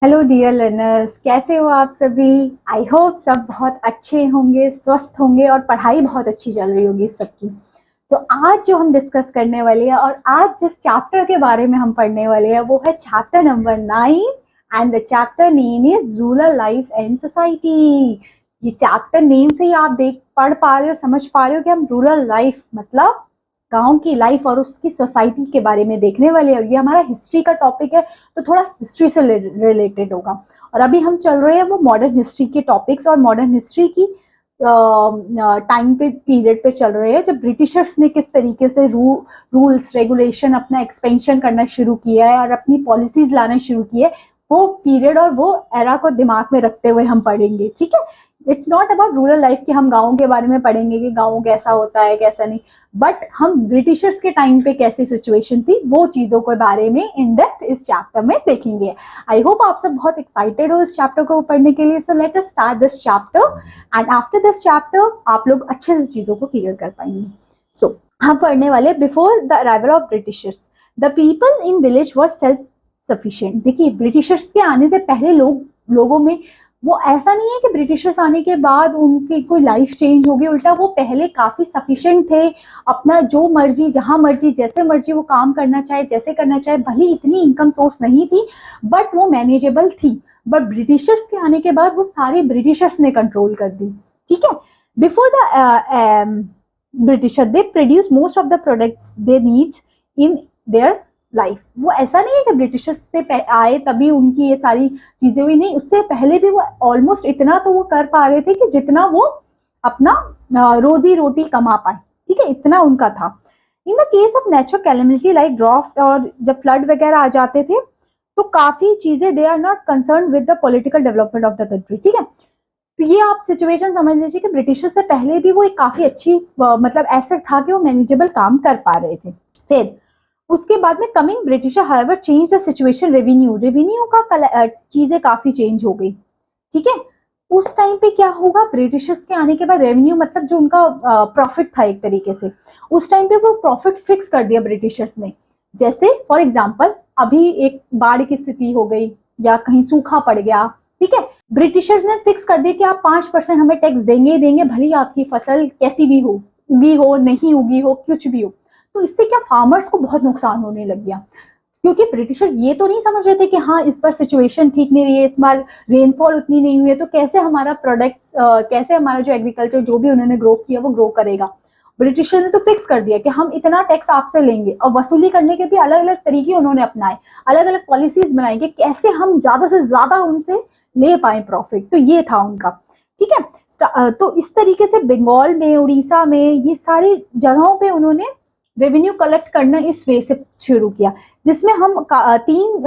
Hello dear learners, कैसे हो आप सभी। आई होप सब बहुत अच्छे होंगे, स्वस्थ होंगे और पढ़ाई बहुत अच्छी चल रही होगी सबकी। तो आज जो हम डिस्कस करने वाले हैं और आज जिस चैप्टर के बारे में हम पढ़ने वाले हैं वो है chapter number 9 and the chapter name is rural life and society. ये चैप्टर नेम से ही आप देख पढ़ पा रहे हो, समझ पा रहे हो कि हम रूरल लाइफ मतलब गांव की लाइफ और उसकी सोसाइटी के बारे में देखने वाले हैं। ये हमारा हिस्ट्री का टॉपिक है तो थोड़ा हिस्ट्री से रिलेटेड होगा। और अभी हम चल रहे हैं वो मॉडर्न हिस्ट्री के टॉपिक्स और मॉडर्न हिस्ट्री की टाइम पे पीरियड पे चल रहे हैं जब ब्रिटिशर्स ने किस तरीके से रूल्स रेगुलेशन अपना एक्सपेंशन करना शुरू किया है और अपनी पॉलिसीज लाना शुरू की है। वो पीरियड और वो एरा को दिमाग में रखते हुए हम पढ़ेंगे, ठीक है। It's not about rural life कि हम गाँव के बारे में पढ़ेंगे कि गाँव कैसा होता है कैसा नहीं, बट हम ब्रिटिशर्स के टाइम पे कैसी सिचुएशन थी वो चीजों के बारे में इन डेप्थ इस चैप्टर में देखेंगे। आई होप आप सब बहुत एक्साइटेड हो इस चैप्टर को पढ़ने के लिए। So let us start this chapter and after this chapter आप लोग अच्छे से चीजों को क्लियर कर पाएंगे। सो हम पढ़ने वाले before the arrival of Britishers the people in village were self sufficient. देखिए, ब्रिटिशर्स के आने से पहले लोगों में वो ऐसा नहीं है कि ब्रिटिशर्स आने के बाद उनकी कोई लाइफ चेंज होगी, उल्टा वो पहले काफी सफिशिएंट थे। अपना जो मर्जी जहां मर्जी जैसे मर्जी वो काम करना चाहे जैसे करना चाहे, भले इतनी इनकम सोर्स नहीं थी बट वो मैनेजेबल थी। बट ब्रिटिशर्स के आने के बाद वो सारे ब्रिटिशर्स ने कंट्रोल कर दी, ठीक है। Before the britisher they produce most of the products they needs in their life. वो ऐसा नहीं है कि ब्रिटिशर्स से आए तभी उनकी ये सारी चीजें हुई, नहीं, उससे पहले भी वो ऑलमोस्ट इतना तो वो कर पा रहे थे कि जितना वो अपना रोजी रोटी कमा पाए, ठीक है, इतना उनका था। In the case of natural calamity like draft और जब फ्लड वगैरह आ जाते थे तो काफी चीजें they are not concern with the political development of the country, ठीक है। तो ये आप सिचुएशन समझ लीजिए कि ब्रिटिशर से पहले भी वो एक काफी अच्छी मतलब ऐसा था कि वो मैनेजेबल काम कर पा रहे थे। फिर उसके बाद में coming britisher however change the situation. Revenue का चीजें काफी चेंज हो गई, ठीक है। उस टाइम पे क्या होगा, ब्रिटिशर्स के आने के बाद रेवेन्यू मतलब जो उनका प्रॉफिट था एक तरीके से, उस टाइम पे वो प्रॉफिट फिक्स कर दिया ब्रिटिशर्स ने। जैसे फॉर एग्जाम्पल अभी एक बाढ़ की स्थिति हो गई या कहीं सूखा पड़ गया, ठीक है, ब्रिटिशर्स ने फिक्स कर दिया कि आप 5% हमें टैक्स देंगे ही देंगे, भले आपकी फसल कैसी भी हो, उगी हो नहीं उगी हो कुछ भी हो। तो इससे क्या फार्मर्स को बहुत नुकसान होने लग गया, क्योंकि ब्रिटिशर ये तो नहीं समझ रहे थे कि हाँ इस बार सिचुएशन ठीक नहीं रही है, इस बार रेनफॉल उतनी नहीं हुई है, तो कैसे हमारा प्रोडक्ट्स कैसे हमारा जो एग्रीकल्चर जो भी उन्होंने ग्रो किया वो ग्रो करेगा। ब्रिटिशर ने तो फिक्स कर दिया कि हम इतना टैक्स आपसे लेंगे, और वसूली करने के भी अलग अलग तरीके उन्होंने अपनाए, अलग अलग पॉलिसीज बनाई कि कैसे हम ज्यादा से ज्यादा उनसे ले पाए प्रॉफिट। तो ये था उनका, ठीक है। तो इस तरीके से बंगाल में, उड़ीसा में, ये सारी जगहों पे उन्होंने रेवेन्यू कलेक्ट करना इस वे से शुरू किया, जिसमें हम 3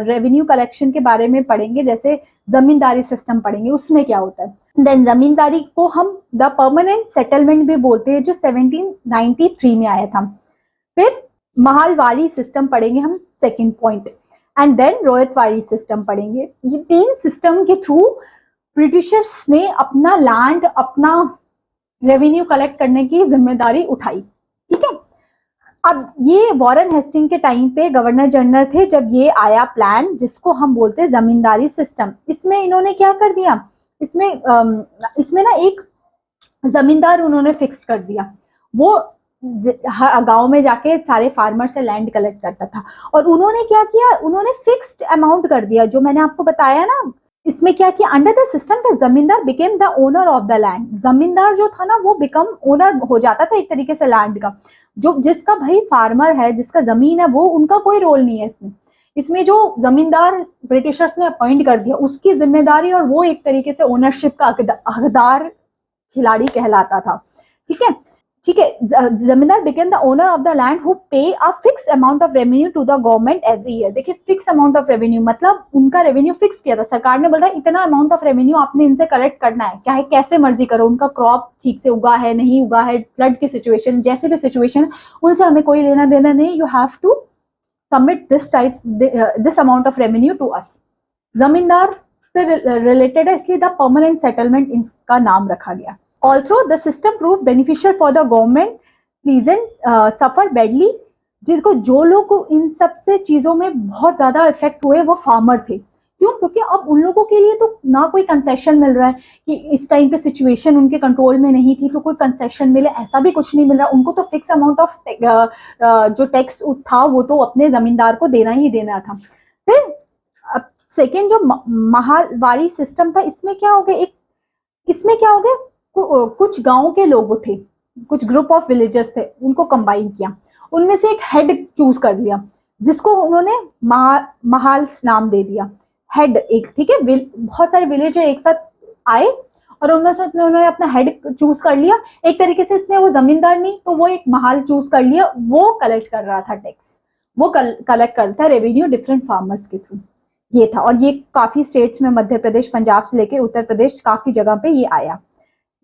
रेवेन्यू कलेक्शन के बारे में पढ़ेंगे। जैसे जमींदारी सिस्टम पढ़ेंगे, उसमें क्या होता है। देन जमींदारी को हम द परमानेंट सेटलमेंट भी बोलते हैं, जो 1793 में आया था। फिर महालवाड़ी सिस्टम पढ़ेंगे हम, second point, and then Ryotwari system पढ़ेंगे। ये 3 सिस्टम के थ्रू ब्रिटिशर्स ने अपना लैंड, अपना रेवेन्यू कलेक्ट करने की जिम्मेदारी उठाई, ठीक है। अब ये वॉरेन हेस्टिंग के टाइम पे गवर्नर जनरल थे जब ये आया प्लान, जिसको हम बोलते हैं जमींदारी सिस्टम। इसमें इन्होंने क्या कर दिया, इसमें ना एक जमींदार उन्होंने फिक्स कर दिया, वो गांव में जाके सारे फार्मर से लैंड कलेक्ट करता था। और उन्होंने क्या किया, उन्होंने फिक्स्ड अमाउंट कर दिया, जो मैंने आपको बताया ना। इसमें क्या किया, अंडर द सिस्टम द जमींदार became the owner of the land. जमींदार जो था ना वो बिकम ओनर हो जाता था एक तरीके से लैंड का। जो जिसका भाई फार्मर है, जिसका जमीन है, वो उनका कोई रोल नहीं है इसमें। इसमें जो जमींदार ब्रिटिशर्स ने अपॉइंट कर दिया उसकी जिम्मेदारी, और वो एक तरीके से ओनरशिप का हकदार खिलाड़ी कहलाता था, ठीक है, ठीक है। Zamindar became the owner of the land who pay a fix amount of revenue to the government every year. देखिए, फिक्स अमाउंट ऑफ रेवेन्यू मतलब उनका रेवेन्यू फिक्स किया था, सरकार ने बोला इतना अमाउंट ऑफ रेवेन्यू आपने इनसे कलेक्ट करना है, चाहे कैसे मर्जी करो, उनका क्रॉप ठीक से उगा है नहीं उगा है, फ्लड की सिचुएशन, जैसे भी सिचुएशन, उनसे हमें कोई लेना देना नहीं। You have to submit this amount of revenue to us. Zamindar से रिलेटेड है, इसलिए द परमानेंट सेटलमेंट इसका नाम रखा गया। Although the system proved beneficial for the government, peasant suffer badly। जिनको जो लोग इन सब से चीजों में बहुत ज्यादा इफेक्ट हुए वो फार्मर थे, क्यों? क्योंकि अब उन लोगों के लिए तो ना कोई कंसेशन मिल रहा है कि इस टाइम पे सिचुएशन उनके कंट्रोल में नहीं थी तो कोई कंसेशन मिले, ऐसा भी कुछ नहीं मिल रहा। उनको तो फिक्स अमाउंट ऑफ जो टैक्स था वो तो अपने जमींदार को देना ही देना था। फिर सेकेंड जो महावारी सिस्टम था, इसमें क्या हो गया, इसमें क्या हो गया, कुछ गांव के लोग थे, कुछ ग्रुप ऑफ विलेजर्स थे, उनको कंबाइन किया, उनमें से एक हेड चूज कर लिया जिसको उन्होंने महाल्स नाम दे दिया, हेड एक, ठीक है। बहुत सारे विलेजर एक साथ आए और उन्होंने अपना हेड चूज कर लिया। एक तरीके से इसमें वो जमींदार नहीं तो वो एक महाल चूज कर लिया, वो कलेक्ट कर रहा था टैक्स, वो कलेक्ट करता है रेवेन्यू डिफरेंट फार्मर्स के थ्रू। ये था, और ये काफी स्टेट्स में, मध्य प्रदेश, पंजाब से लेके उत्तर प्रदेश, काफी जगह पे ये आया।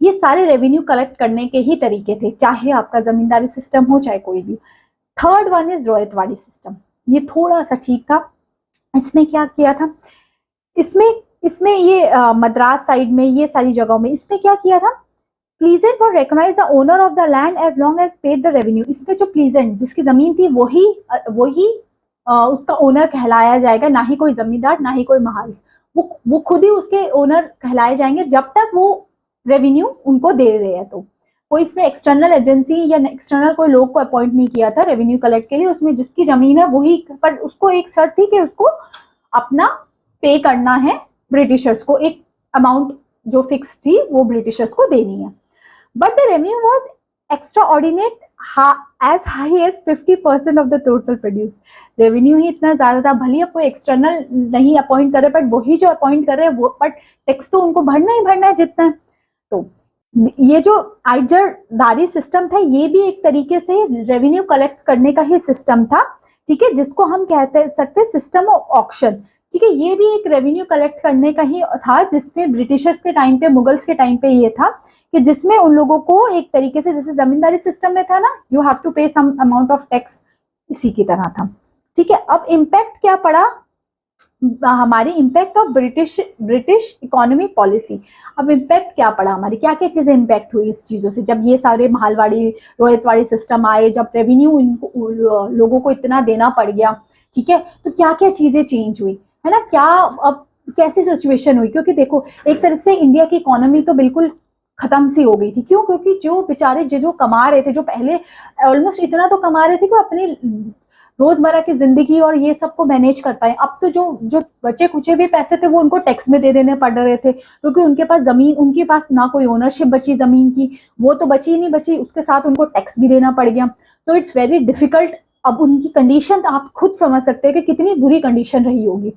ये सारे रेवेन्यू कलेक्ट करने के ही तरीके थे, चाहे आपका जमींदारी सिस्टम हो चाहे कोई भी। थर्ड वन इज रोयतवाड़ी सिस्टम, ये थोड़ा सा ठीक था। इसमें क्या किया था, इसमें ये मद्रास साइड में, ये सारी जगहों में इसमें क्या किया था, pleasant for recognise the owner of the land as long as paid the revenue. इसमें जो प्लीजेंट जिसकी जमीन थी वही उसका ओनर कहलाया जाएगा, ना ही कोई जमींदार, ना ही कोई महाल। वो खुद ही उसके ओनर कहलाए जाएंगे जब तक वो रेवेन्यू उनको दे रहे हैं। तो कोई इसमें एक्सटर्नल एजेंसी या एक्सटर्नल कोई लोग को अपॉइंट नहीं किया था रेवेन्यू कलेक्ट के लिए, उसमें जिसकी जमीन है वही, पर उसको एक शर्त थी कि उसको अपना पे करना है ब्रिटिशर्स को, एक अमाउंट जो फिक्स थी वो ब्रिटिशर्स को देनी है। But the revenue was extra ordinate as high as 50% of the total produce. Revenue ही इतना ज्यादा था, भले अब कोई एक्सटर्नल नहीं अपॉइंट करे, बट वही जो अपॉइंट करे वो, बट टैक्स तो उनको भरना ही भरना है जितना है। तो ये जो आइजरदारी सिस्टम था, ये भी एक तरीके से रेवेन्यू कलेक्ट करने का ही सिस्टम था, ठीक है, जिसको हम कहते सकते सिस्टम ऑफ ऑक्शन, ठीक है। ये भी एक रेवेन्यू कलेक्ट करने का ही था, जिसमें ब्रिटिशर्स के टाइम पे, मुगल्स के टाइम पे ये था कि जिसमें उन लोगों को एक तरीके से, जैसे जमींदारी सिस्टम में था ना, यू हैव टू पे सम अमाउंट ऑफ टैक्स, इसी की तरह था, ठीक है। अब इम्पैक्ट क्या पड़ा हमारी, impact of British economy policy. अब इम्पैक्ट क्या पड़ा हमारी, क्या क्या चीजें इम्पैक्ट हुई इस चीजों से, जब ये सारे महालवाड़ी रोहितवाड़ी सिस्टम आए, जब रेवेन्यू इनको लोगों को इतना देना पड़ गया, ठीक है, तो क्या क्या चीजें चेंज हुई, है ना, क्या अब कैसी सिचुएशन हुई। क्योंकि देखो, एक तरह से इंडिया की इकोनॉमी तो बिल्कुल खत्म सी हो गई थी। क्यों? क्योंकि जो बेचारे जो कमा रहे थे, जो पहले ऑलमोस्ट इतना तो कमा रहे थे कि अपनी रोजमर्रा की जिंदगी और ये सब को मैनेज कर पाए। अब तो जो बचे कुचे भी पैसे थे वो उनको टैक्स में दे देने पड़ रहे थे, क्योंकि उनके पास जमीन, उनके पास ना कोई ओनरशिप बची जमीन की, वो तो बची ही नहीं बची, उसके साथ उनको टैक्स भी देना पड़ गया। तो इट्स वेरी डिफिकल्ट। अब उनकी कंडीशन आप खुद समझ सकते हैं कि कितनी बुरी कंडीशन रही होगी।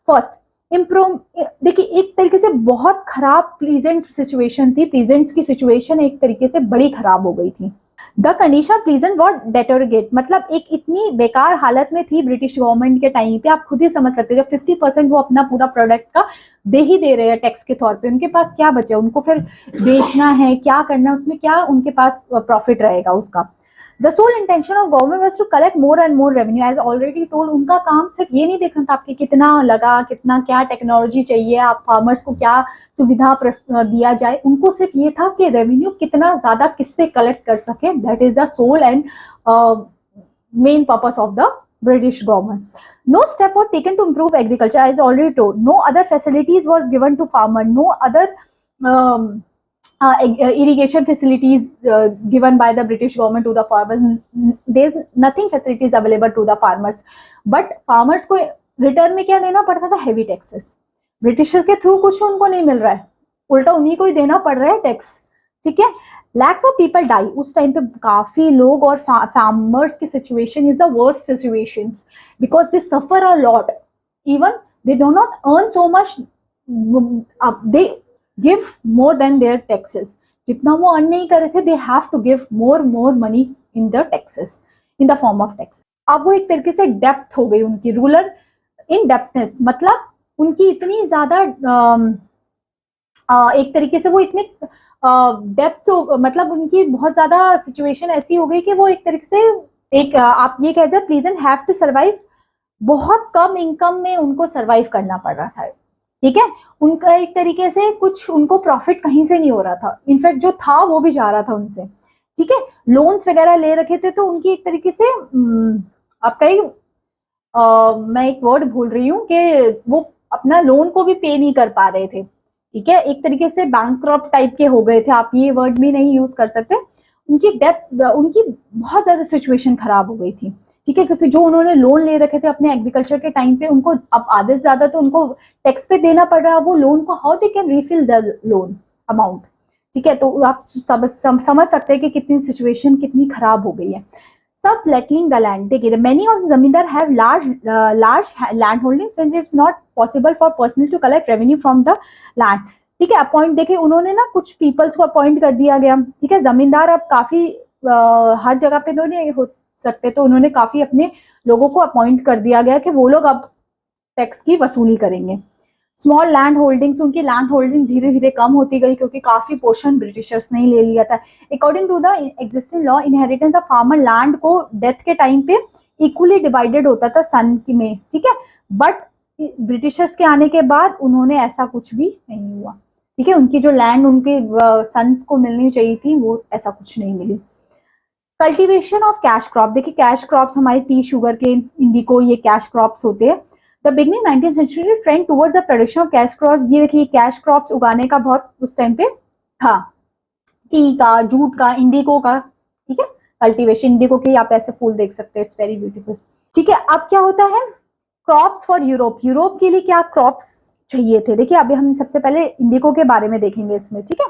फर्स्ट इम्प्रूव, देखिए एक तरीके से बहुत खराब प्लीजेंट सिचुएशन थी, प्लीजेंट्स की सिचुएशन एक तरीके से बड़ी खराब हो गई थी। द कंडीशन प्लीजेंट वॉट डेटोरिगेट, मतलब एक इतनी बेकार हालत में थी ब्रिटिश गवर्नमेंट के टाइम पे, आप खुद ही समझ सकते हैं, जब 50% वो अपना पूरा प्रोडक्ट का दे ही दे रहे हैं टैक्स के तौर पे, उनके पास क्या बचे, उनको फिर बेचना है, क्या करना है, उसमें क्या उनके पास प्रॉफिट रहेगा उसका। The sole intention of government was to collect more and more revenue, as already told। उनका काम सिर्फ ये नहीं देखना था आपके कितना लगा, कितना क्या टेक्नोलॉजी चाहिए, आप फार्मर्स को क्या सुविधा दिया जाए, उनको सिर्फ ये था कि रेवेन्यू कितना ज्यादा किससे कलेक्ट कर सके। That is the sole and main purpose of the British government. No step was taken to improve agriculture, as already told. No other facilities were given to farmer. No other irrigation facilities given by the British government to the farmers. There's nothing facilities available to the farmers. But farmers को return में क्या देना पड़ता था, heavy taxes. Britisher के through कुछ उनको नहीं मिल रहा है, उल्टा उन्हीं को ही देना पड़ रहा है टैक्स, ठीक है। लैक्स ऑफ पीपल डाई, उस टाइम पे काफी लोग, और फार्मर्स की situation is the worst situations, because they suffer a lot, even they do not earn so much, they give more than their taxes. जितना वो अर्न नहीं कर रहे थे, they have to give more money in the taxes, in the form of tax. अब वो एक तरीके से डेप्थ हो गई उनकी, रूरल इन डेप्थनेस, मतलब उनकी इतनी ज्यादा एक तरीके से वो इतने डेप्थ, मतलब उनकी बहुत ज्यादा सिचुएशन ऐसी हो गई कि वो एक तरीके से एक आप ये कहते हैं प्लीजेंट हैव टू सर्वाइव, बहुत कम इनकम में उनको सर्वाइव करना पड़ रहा था, ठीक है। उनका एक तरीके से कुछ उनको प्रॉफिट कहीं से नहीं हो रहा था, इनफैक्ट जो था वो भी जा रहा था उनसे, ठीक है। लोन्स वगैरह ले रखे थे, तो उनकी एक तरीके से आप कहीं मैं एक वर्ड भूल रही हूँ कि वो अपना लोन को भी पे नहीं कर पा रहे थे, ठीक है, एक तरीके से बैंकक्रप्ट टाइप के हो गए थे, आप ये वर्ड भी नहीं यूज कर सकते। उनकी डेप्थ, उनकी बहुत ज्यादा सिचुएशन खराब हो गई थी, ठीक है, क्योंकि जो उन्होंने लोन ले रखे थे अपने एग्रीकल्चर के टाइम पे, उनको अब आधे से ज्यादा तो उनको टैक्स पे देना पड़ रहा है वो लोन को, how they can refill the loan amount, ठीक है। तो आप समझ सकते हैं कि कितनी सिचुएशन कितनी खराब हो गई है। Subletting the land, देखिए many of the zamindar have large land holdings and it's not possible for personal to collect revenue from the land, ठीक है। अपॉइंट देखिए उन्होंने ना कुछ पीपल्स को अपॉइंट कर दिया गया, ठीक है, जमींदार अब काफी हर जगह पे तो नहीं हो सकते, तो उन्होंने काफी अपने लोगों को अपॉइंट कर दिया गया कि वो लोग अब टैक्स की वसूली करेंगे। स्मॉल लैंड होल्डिंग्स, उनकी लैंड होल्डिंग धीरे धीरे कम होती गई क्योंकि काफी पोर्शन ब्रिटिशर्स ने ले लिया था। According to the existing law, inheritance of farmer land को डेथ के टाइम पे इक्वली डिवाइडेड होता था सन की में, ठीक है, बट ब्रिटिशर्स के आने के बाद उन्होंने ऐसा कुछ भी नहीं हुआ, ठीक है, उनकी जो लैंड उनके सन्स को मिलनी चाहिए थी वो ऐसा कुछ नहीं मिली। कल्टीवेशन ऑफ कैश क्रॉप, देखिए कैश क्रॉप्स हमारे टी, शुगर के, इंडिको, ये कैश क्रॉप्स होते हैं। The beginning 19th century trend towards the production of cash crop, ये देखिए कैश क्रॉप्स उगाने का बहुत उस टाइम पे था, टी का, जूट का, इंडिको का, ठीक है, कल्टीवेशन इंडिको के आप ऐसे फूल देख सकते हैं, इट्स वेरी ब्यूटीफुल, ठीक है। अब क्या होता है, क्रॉप्स फॉर यूरोप, यूरोप के लिए क्या क्रॉप्स चाहिए थे, देखिए अभी हम सबसे पहले इंडिको के बारे में देखेंगे इसमें, ठीक है,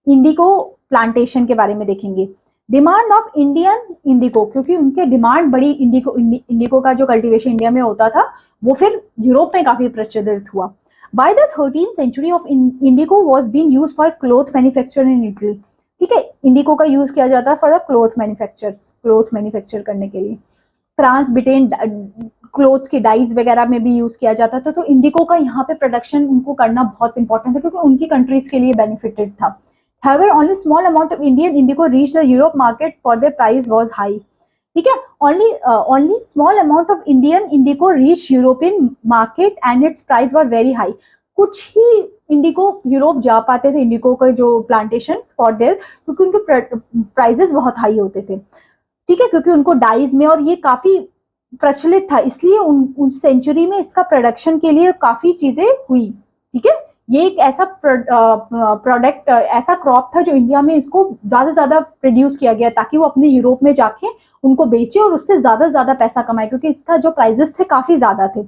इंडिको प्लांटेशन के बारे में देखेंगे। डिमांड ऑफ इंडियन इंडिको, क्योंकि उनके डिमांड बड़ी, इंडिको का जो कल्टीवेशन इंडिया में होता था वो फिर यूरोप में काफी प्रचलित हुआ। By the 13th century of indigo was being used for cloth manufacture in Italy, ठीक है, इंडिको का यूज किया जाता है फॉर द क्लॉथ मैन्युफैक्चर करने के लिए। फ्रांस, ब्रिटेन क्लोथ्स की डाइज वगैरह में भी यूज किया जाता था, तो इंडिको का यहाँ पे प्रोडक्शन उनको करना बहुत इंपॉर्टेंट था क्योंकि उनकी कंट्रीज के लिए बेनिफिटेड था। However, only small amount of Indian indigo reached the Europe market for their price was high. ठीक है, only small amount of Indian indigo reached European market and its price was very high. कुछ ही इंडिको Europe जा पाते थे, इंडिको का जो plantation for their, क्योंकि उनके प्राइजेस बहुत हाई होते थे, ठीक है, क्योंकि उनको डाइज में और ये काफी प्रचलित था, इसलिए उस सेंचुरी में इसका प्रोडक्शन के लिए काफी चीजें हुई, ठीक है। ये एक ऐसा प्रोडक्ट, ऐसा क्रॉप था जो इंडिया में इसको ज्यादा से ज्यादा प्रोड्यूस किया गया ताकि वो अपने यूरोप में जाके उनको बेचे और उससे ज्यादा से ज्यादा पैसा कमाए, क्योंकि इसका जो प्राइजेस थे काफी ज्यादा थे।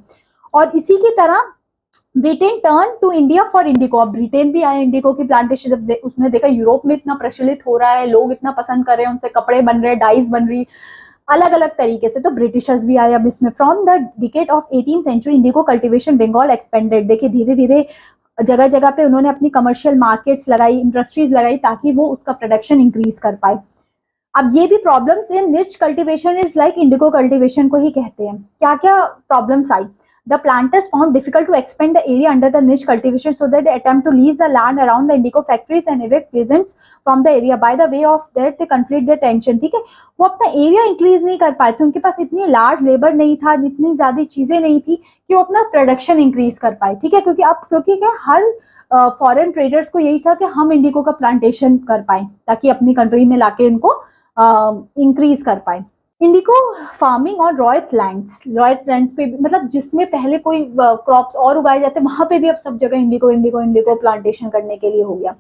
और इसी की तरह Britain turn to India for indigo, अब ब्रिटेन भी आया इंडिको की प्लांटेशन, जब उसने देखा यूरोप में इतना प्रचलित हो रहा है, लोग इतना पसंद कर रहे हैं, उनसे कपड़े बन रहे हैं, डाइज बन रही अलग अलग तरीके से, तो ब्रिटिशर्स भी आए अब इसमें। From the decade of 18th century indigo cultivation Bengal expanded, देखिए धीरे धीरे जगह जगह पे उन्होंने अपनी कमर्शियल मार्केट्स लगाई, इंडस्ट्रीज लगाई ताकि वो उसका प्रोडक्शन इंक्रीज कर पाए। अब ये भी problems in niche cultivation is like indigo cultivation को ही कहते हैं। क्या क्या प्रॉब्लम्स आई, the planters found difficult to expand the area under the niche cultivation, so that they attempt to lease the land around the indigo factories and evict peasants from the area. By the way of that they conflict their tension, ठीक है, वो अपना area increase नहीं कर पाए थे, उनके पास इतनी लार्ज लेबर नहीं था, इतनी ज्यादा चीजें नहीं थी कि वो अपना प्रोडक्शन इंक्रीज कर पाए, ठीक है, क्योंकि अब क्योंकि क्या हर फॉरेन ट्रेडर्स को यही था कि हम इंडिको का प्लांटेशन कर पाए ताकि अपनी कंट्री में लाके इनको इंक्रीज कर पाए। इंडिको फार्मिंग और रॉयत लैंड्स पे, मतलब जिसमें पहले कोई क्रॉप्स और उगाए जाते वहां पे भी अब सब जगह इंडिको प्लांटेशन करने के लिए हो गया।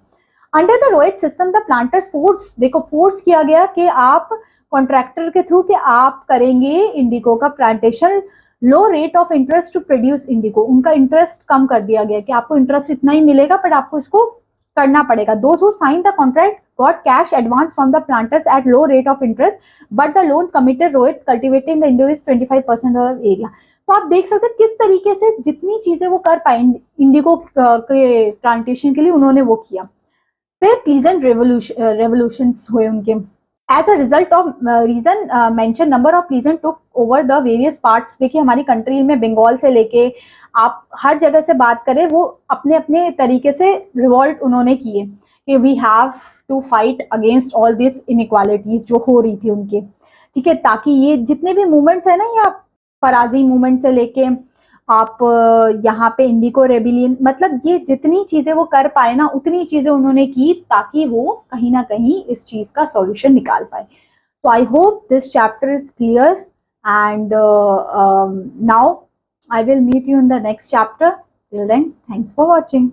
Under the ryot system the planters force किया गया कि आप कॉन्ट्रैक्टर के थ्रू कि आप करेंगे इंडिको का plantation, low rate of interest to produce indigo, उनका इंटरेस्ट कम कर दिया गया कि आपको इंटरेस्ट इतना ही मिलेगा बट आपको इसको करना पड़ेगा। Those who signed the contract got cash advance from the planters at low rate of interest, but the loans committed Rohit cultivating the indigo is 25% of the area. तो आप देख सकते हैं किस तरीके से जितनी चीजें वो कर पाए इंडिको के प्लांटेशन के लिए उन्होंने वो किया। फिर प्लीजेंट रेवोल्यूशंस हुए उनके। As a result of reason mentioned, number of pleasant took over the various parts. देखिए हमारी कंट्री में बंगाल से लेके आप हर जगह से बात करें, वो अपने अपने तरीके से रिवॉल्ट उन्होंने किए कि we have to fight against all this inequalities जो हो रही थी उनके, ठीक है, ताकि ये जितने भी मूवमेंट्स है ना, या फराजी मूवमेंट से लेके आप यहाँ पे इंडिको रेबिलियन, मतलब ये जितनी चीजें वो कर पाए ना उतनी चीजें उन्होंने की ताकि वो कहीं ना कहीं इस चीज का सॉल्यूशन निकाल पाए। So I hope this chapter is clear and now I will meet you in the next chapter. Till then, thanks for watching.